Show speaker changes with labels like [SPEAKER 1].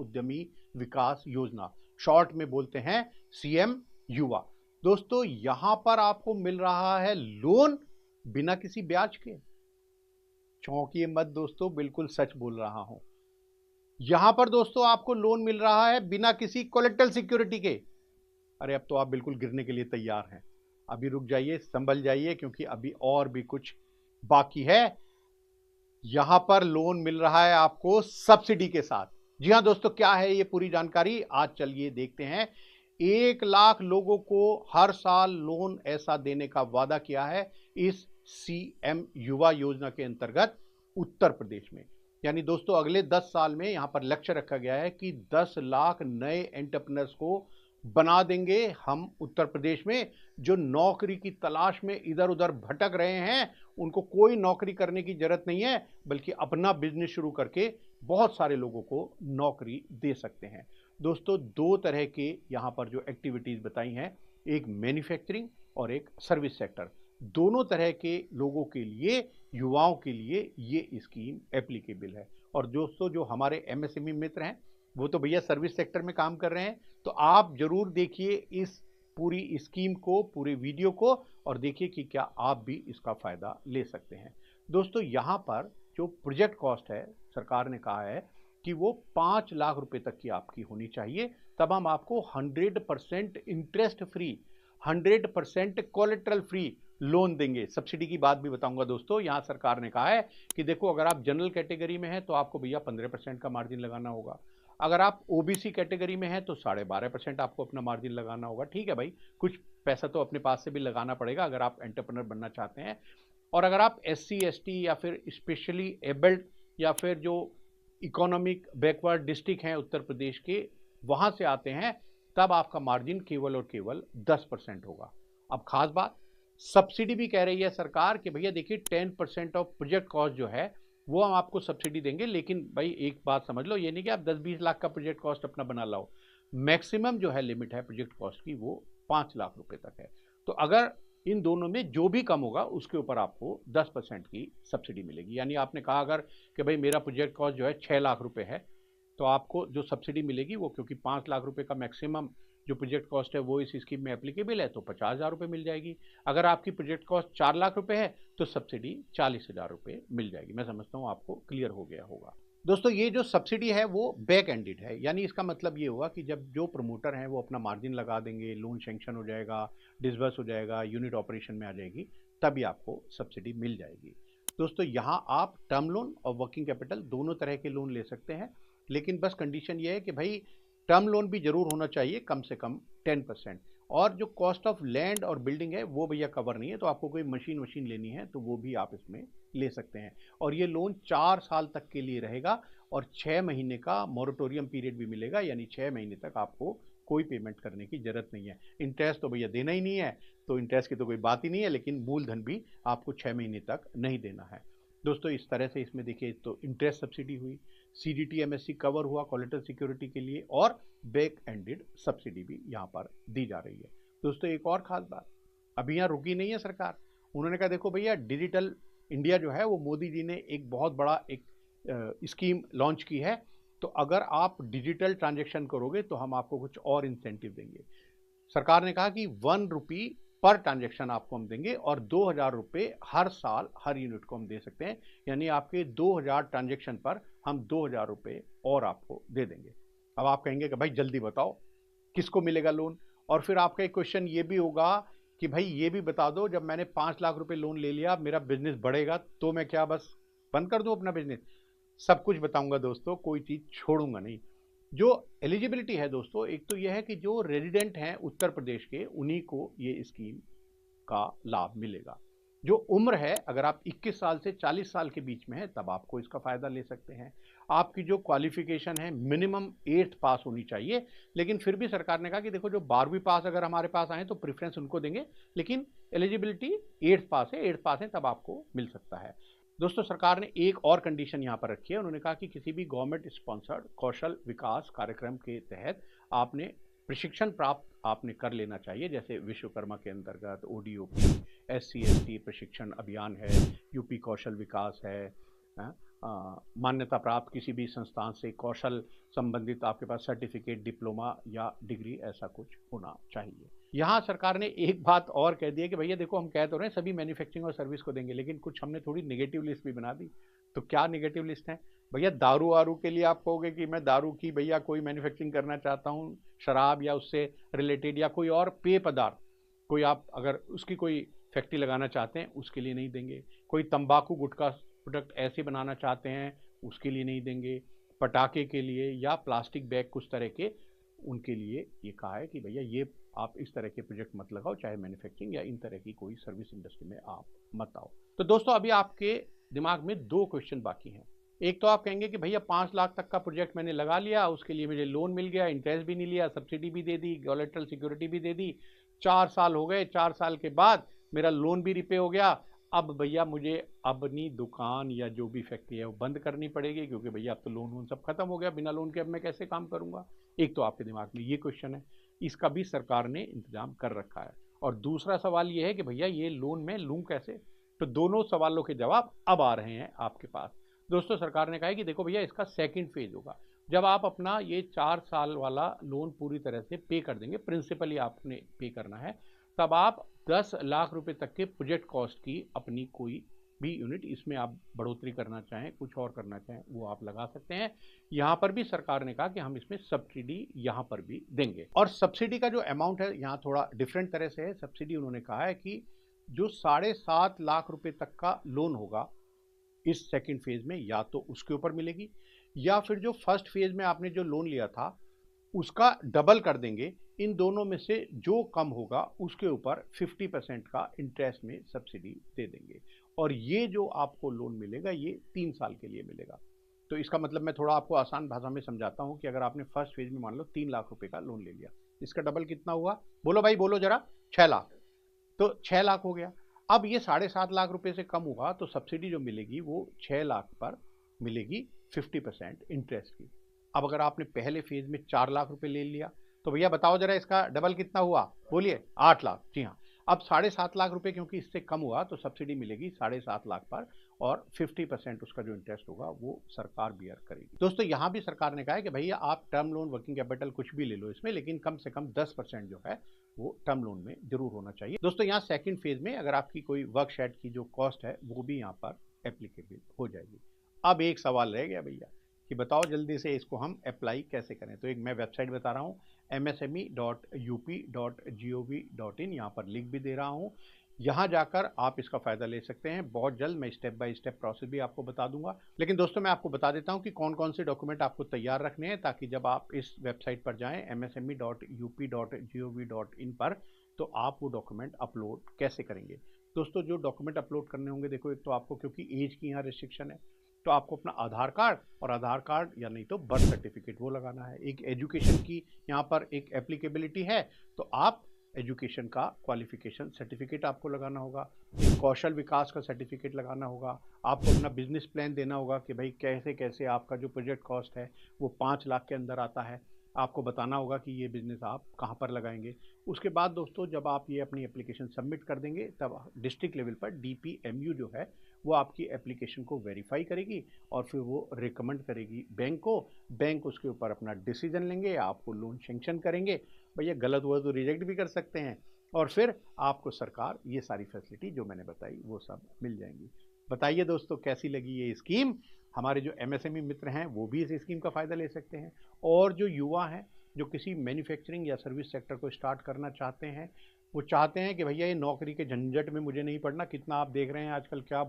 [SPEAKER 1] उद्यमी विकास योजना, शॉर्ट में बोलते हैं सीएम युवा। दोस्तों यहां पर आपको मिल रहा है लोन बिना किसी ब्याज के। चौंकिए मत दोस्तों, बिल्कुल सच बोल रहा हूं। यहां पर दोस्तों आपको लोन मिल रहा है बिना किसी कोलेटरल सिक्योरिटी के। अरे अब तो आप बिल्कुल गिरने के लिए तैयार हैं। अभी रुक जाइए, संभल जाइए, क्योंकि अभी और भी कुछ बाकी है। यहां पर लोन मिल रहा है आपको सब्सिडी के साथ। जी हां दोस्तों, क्या है ये पूरी जानकारी आज चलिए देखते हैं। 1 लाख लोगों को हर साल लोन ऐसा देने का वादा किया है इस सीएम युवा योजना के अंतर्गत उत्तर प्रदेश में। यानी दोस्तों अगले 10 साल में यहां पर लक्ष्य रखा गया है कि 10 लाख नए एंटरप्रेन्योर्स को बना देंगे हम उत्तर प्रदेश में। जो नौकरी की तलाश में इधर उधर भटक रहे हैं, उनको कोई नौकरी करने की जरूरत नहीं है, बल्कि अपना बिजनेस शुरू करके बहुत सारे लोगों को नौकरी दे सकते हैं। दोस्तों 2 तरह के यहां पर जो एक्टिविटीज बताई हैं, एक मैन्युफैक्चरिंग और एक सर्विस सेक्टर। दोनों तरह के लोगों के लिए, युवाओं के लिए ये स्कीम एप्लीकेबल है। और दोस्तों जो हमारे एमएसएमई मित्र हैं वो तो भैया सर्विस सेक्टर में काम कर रहे हैं, तो आप जरूर देखिए इस पूरी स्कीम को, पूरे वीडियो को, और देखिए कि क्या आप भी इसका फायदा ले सकते हैं। दोस्तों यहां पर जो प्रोजेक्ट कॉस्ट है, सरकार ने कहा है कि वो 5 लाख रुपए तक की आपकी होनी चाहिए, तब हम आपको 100% interest free, 100% collateral free loan देंगे। सब्सिडी की बात भी बताऊंगा दोस्तों। यहां सरकार ने कहा है कि देखो अगर आप जनरल कैटेगरी में हैं तो आपको भैया 15% का मार्जिन लगाना होगा। अगर आप ओबीसी कैटेगरी में हैं तो 12.5% आपको अपना मार्जिन लगाना होगा। ठीक है भाई, कुछ पैसा तो अपने पास से भी लगाना पड़ेगा अगर आप एंटरप्रेन्योर बनना चाहते हैं। और अगर आप एससी एसटी या फिर स्पेशली एबल्ड या फिर जो इकोनॉमिक बैकवर्ड डिस्ट्रिक्ट हैं उत्तर प्रदेश के, वहां से आते हैं, तब आपका मार्जिन केवल और केवल 10% होगा। अब खास बात, सब्सिडी भी कह रही है सरकार कि भैया देखिए 10% ऑफ प्रोजेक्ट कॉस्ट जो है वो हम आपको सब्सिडी देंगे। लेकिन भाई एक बात समझ लो, ये नहीं कि आप 10-20 लाख का प्रोजेक्ट कॉस्ट अपना बना लाओ। मैक्सिमम जो है लिमिट है प्रोजेक्ट कॉस्ट की वो 5 लाख रुपए तक है। तो अगर इन दोनों में जो भी कम होगा उसके ऊपर आपको 10% की सब्सिडी मिलेगी। यानी आपने कहा अगर कि भाई मेरा प्रोजेक्ट कॉस्ट जो है 6 लाख रुपए है, तो आपको जो सब्सिडी मिलेगी वो, क्योंकि 5 लाख रुपए का मैक्सिमम जो प्रोजेक्ट कॉस्ट है वो इस स्कीम में एप्लीकेबल है, तो 50,000 रुपये मिल जाएगी। अगर आपकी प्रोजेक्ट कॉस्ट 4 लाख रुपए है तो सब्सिडी 40,000 रुपये मिल जाएगी। मैं समझता हूँ आपको क्लियर हो गया होगा। दोस्तों ये जो सब्सिडी है वो बैक एंडेड है, यानी इसका मतलब ये होगा कि जब जो प्रमोटर हैं वो अपना मार्जिन लगा देंगे, लोन सैंक्शन हो जाएगा, डिसबर्स हो जाएगा, यूनिट ऑपरेशन में आ जाएगी, तभी आपको सब्सिडी मिल जाएगी। दोस्तों यहाँ आप टर्म लोन और वर्किंग कैपिटल दोनों तरह के लोन ले सकते हैं, लेकिन बस कंडीशन ये है कि भाई टर्म लोन भी जरूर होना चाहिए कम से कम 10%। और जो कॉस्ट ऑफ लैंड और बिल्डिंग है वो भैया कवर नहीं है, तो आपको कोई मशीन लेनी है तो वो भी आप इसमें ले सकते हैं। और ये लोन 4 साल तक के लिए रहेगा और 6 महीने का मोरेटोरियम पीरियड भी मिलेगा, यानी 6 महीने तक आपको कोई पेमेंट करने की जरूरत नहीं है। इंटरेस्ट तो भैया देना ही नहीं है, तो इंटरेस्ट की तो कोई बात ही नहीं है, लेकिन मूलधन भी आपको 6 महीने तक नहीं देना है। दोस्तों इस तरह से इसमें देखिए, तो इंटरेस्ट सब्सिडी हुई, सीडीटी एमएससी कवर हुआ कोलेटरल सिक्योरिटी के लिए, और बैक एंडेड सब्सिडी भी यहाँ पर दी जा रही है। दोस्तों एक और खास बात, अभी यहाँ रुकी नहीं है सरकार। उन्होंने कहा देखो भैया डिजिटल इंडिया जो है वो मोदी जी ने एक बहुत बड़ा एक स्कीम लॉन्च की है, तो अगर आप डिजिटल ट्रांजेक्शन करोगे तो हम आपको कुछ और इंसेंटिव देंगे। सरकार ने कहा कि 1 रुपी पर ट्रांजेक्शन आपको हम देंगे और 2,000 रुपये हर साल हर यूनिट को हम दे सकते हैं, यानी आपके 2,000 ट्रांजेक्शन पर हम 2,000 रुपये और आपको दे देंगे। अब आप कहेंगे कि भाई जल्दी बताओ किसको मिलेगा लोन, और फिर आपका एक क्वेश्चन ये भी होगा कि भाई ये भी बता दो, जब मैंने 5 लाख रुपए लोन ले लिया, मेरा बिजनेस बढ़ेगा तो मैं क्या बस बंद कर दूं अपना बिजनेस? सब कुछ बताऊंगा दोस्तों, कोई चीज छोड़ूंगा नहीं। जो एलिजिबिलिटी है दोस्तों, एक तो यह है कि जो रेजिडेंट हैं उत्तर प्रदेश के, उन्हीं को ये स्कीम का लाभ मिलेगा। जो उम्र है, अगर आप 21 साल से 40 साल के बीच में है तब आपको इसका फायदा ले सकते हैं। आपकी जो क्वालिफिकेशन है मिनिमम 8th पास होनी चाहिए, लेकिन फिर भी सरकार ने कहा कि देखो जो 12वीं पास अगर हमारे पास आए तो प्रेफरेंस उनको देंगे, लेकिन एलिजिबिलिटी 8th पास है, 8th पास है तब आपको मिल सकता है। दोस्तों सरकार ने एक और कंडीशन यहाँ पर रखी है, उन्होंने कहा कि किसी भी गवर्नमेंट स्पॉन्सर्ड कौशल विकास कार्यक्रम के तहत आपने प्रशिक्षण प्राप्त आपने कर लेना चाहिए, जैसे विश्वकर्मा के अंतर्गत ओडीओपी, SC ST प्रशिक्षण अभियान है, यूपी कौशल विकास है, मान्यता प्राप्त किसी भी संस्थान से कौशल संबंधित आपके पास सर्टिफिकेट, डिप्लोमा या डिग्री ऐसा कुछ होना चाहिए। यहाँ सरकार ने एक बात और कह दी है कि भैया देखो, हम कह तो रहे हैं सभी मैन्युफैक्चरिंग और सर्विस को देंगे, लेकिन कुछ हमने थोड़ी नेगेटिव लिस्ट भी बना दी। तो क्या नेगेटिव लिस्ट है भैया? दारू वारू के लिए आप कहोगे कि मैं दारू की भैया कोई मैन्युफैक्चरिंग करना चाहता हूँ, शराब या उससे रिलेटेड या कोई और पेय पदार्थ, कोई आप अगर उसकी कोई फैक्ट्री लगाना चाहते हैं उसके लिए नहीं देंगे। कोई तंबाकू गुटखा प्रोडक्ट ऐसे बनाना चाहते हैं उसके लिए नहीं देंगे। पटाखे के लिए या प्लास्टिक बैग कुछ तरह के, उनके लिए ये कहा है कि भैया ये आप इस तरह के प्रोजेक्ट मत लगाओ, चाहे मैन्युफैक्चरिंग या इन तरह की कोई सर्विस इंडस्ट्री में आप मत आओ। तो दोस्तों अभी आपके दिमाग में दो क्वेश्चन बाकी हैं। एक तो आप कहेंगे कि भैया 5 लाख तक का प्रोजेक्ट मैंने लगा लिया, उसके लिए मुझे लोन मिल गया, इंटरेस्ट भी नहीं लिया, सब्सिडी भी दे दी, कोलैटरल सिक्योरिटी भी दे दी, 4 साल हो गए, 4 साल के बाद मेरा लोन भी रिपे हो गया। अब भैया मुझे अपनी दुकान या जो भी फैक्ट्री है वो बंद करनी पड़ेगी, क्योंकि भैया अब तो लोन वोन सब खत्म हो गया, बिना लोन के अब मैं कैसे काम करूंगा। एक तो आपके दिमाग में ये क्वेश्चन है, इसका भी सरकार ने इंतजाम कर रखा है। और दूसरा सवाल ये है कि भैया ये लोन मैं लूं कैसे। तो दोनों सवालों के जवाब अब आ रहे हैं आपके पास। दोस्तों सरकार ने कहा है कि देखो भैया, इसका सेकंड फेज होगा जब आप अपना ये 4 साल वाला लोन पूरी तरह से पे कर देंगे, प्रिंसिपली आपने पे करना है, तब आप 10 लाख रुपए तक के प्रोजेक्ट कॉस्ट की अपनी कोई भी यूनिट, इसमें आप बढ़ोतरी करना चाहें, कुछ और करना चाहें, वो आप लगा सकते हैं। यहाँ पर भी सरकार ने कहा कि हम इसमें सब्सिडी यहाँ पर भी देंगे। और सब्सिडी का जो अमाउंट है यहाँ थोड़ा डिफरेंट तरह से है। सब्सिडी उन्होंने कहा है कि जो 7.5 लाख रुपए तक का लोन होगा इस सेकंड फेज में, या तो उसके ऊपर मिलेगी, या फिर जो फर्स्ट फेज में आपने जो लोन लिया था उसका डबल कर देंगे। इन दोनों में से जो कम होगा उसके ऊपर 50% का इंटरेस्ट में सब्सिडी दे देंगे। और ये जो आपको लोन मिलेगा ये 3 साल के लिए मिलेगा। तो इसका मतलब मैं थोड़ा आपको आसान भाषा में समझाता हूं कि अगर आपने फर्स्ट फेज में मान लो 3 लाख रुपए का लोन ले लिया, इसका डबल कितना हुआ? बोलो भाई, बोलो जरा। 6 लाख। तो 6 लाख हो गया। अब ये 7.5 लाख रुपए से कम हुआ तो सब्सिडी जो मिलेगी वो 6 लाख पर मिलेगी 50% इंटरेस्ट की। अब अगर आपने पहले फेज में 4 लाख रुपए ले लिया तो भैया बताओ जरा, इसका डबल कितना हुआ? बोलिए। 8 लाख। जी हाँ। अब 7.5 लाख रुपए क्योंकि इससे कम हुआ तो सब्सिडी मिलेगी 7.5 लाख पर, और 50% उसका जो इंटरेस्ट होगा वो सरकार बियर करेगी। दोस्तों यहाँ भी सरकार ने कहा है कि भैया आप टर्म लोन, वर्किंग कैपिटल कुछ भी ले लो इसमें, लेकिन कम से कम 10% जो है वो टर्म लोन में जरूर होना चाहिए। दोस्तों यहाँ सेकंड फेज में अगर आपकी कोई वर्कशेड की जो कॉस्ट है वो भी यहाँ पर एप्लीकेबल हो जाएगी। अब एक सवाल रह गया भैया कि बताओ जल्दी से इसको हम अप्लाई कैसे करें। तो एक मैं वेबसाइट बता रहा हूँ, msme.up.gov.in, यहाँ पर लिंक भी दे रहा हूँ। यहाँ जाकर आप इसका फ़ायदा ले सकते हैं। बहुत जल्द मैं स्टेप बाय स्टेप प्रोसेस भी आपको बता दूंगा। लेकिन दोस्तों मैं आपको बता देता हूँ कि कौन कौन से डॉक्यूमेंट आपको तैयार रखने हैं, ताकि जब आप इस वेबसाइट पर जाएं msme.up.gov.in पर, तो आप वो डॉक्यूमेंट अपलोड कैसे करेंगे। दोस्तों जो डॉक्यूमेंट अपलोड करने होंगे, देखो एक तो आपको, क्योंकि एज की यहाँ रिस्ट्रिक्शन है, तो आपको अपना आधार कार्ड, और आधार कार्ड या नहीं तो बर्थ सर्टिफिकेट वो लगाना है। एक एजुकेशन की यहाँ पर एक एप्लीकेबिलिटी है, तो आप एजुकेशन का क्वालिफिकेशन सर्टिफिकेट आपको लगाना होगा। एक कौशल विकास का सर्टिफिकेट लगाना होगा। आपको अपना बिजनेस प्लान देना होगा कि भाई कैसे कैसे आपका जो प्रोजेक्ट कॉस्ट है वो 5 लाख के अंदर आता है। आपको बताना होगा कि ये बिजनेस आप कहाँ पर लगाएंगे। उसके बाद दोस्तों जब आप ये अपनी एप्लीकेशन सबमिट कर देंगे, तब डिस्ट्रिक्ट लेवल पर DPMU जो है वो आपकी एप्लीकेशन को वेरीफाई करेगी और फिर वो रिकमेंड करेगी बैंक को। बैंक उसके ऊपर अपना डिसीजन लेंगे, आपको लोन सेंक्शन करेंगे। भैया गलत हुआ तो रिजेक्ट भी कर सकते हैं, और फिर आपको सरकार ये सारी फैसिलिटी जो मैंने बताई वो सब मिल जाएंगी। बताइए दोस्तों कैसी लगी ये स्कीम। हमारे जो MSME मित्र हैं वो भी इस स्कीम का फ़ायदा ले सकते हैं, और जो युवा हैं जो किसी मैन्युफैक्चरिंग या सर्विस सेक्टर को स्टार्ट करना चाहते हैं, वो चाहते हैं कि भैया ये नौकरी के झंझट में मुझे नहीं पड़ना। कितना आप देख रहे हैं आजकल क्या